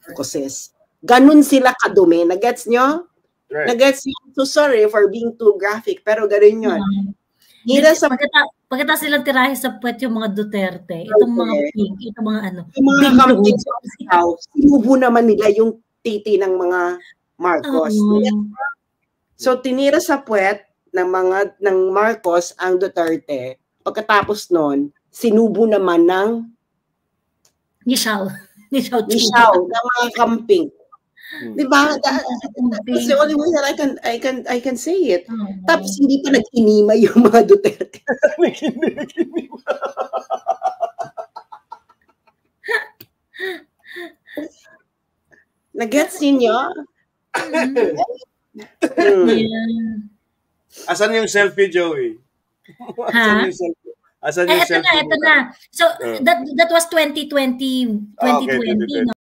Marcoses. Ganun sila kadumi. Nagets nyo? Right. Nagets nyo? So sorry for being too graphic, pero ganun yun. Pagkatapos silang tirahe sa puwet yung mga Duterte, itong mga pink, itong mga ano. Yung mga kambing sa sinubo naman nila yung titi ng mga Marcos. So tinira sa puwet ng Marcos ang Duterte. Pagkatapos nun, sinubo naman ng Nishaw ng mga kambing. Diba? That's the only way that I can say it. Tapos hindi pa nag-inima yung mga Duterte. Nag-gets ninyo? Asan yung selfie, Joey? Ha? Asan yung selfie? Ito na. So, that was 2020, no?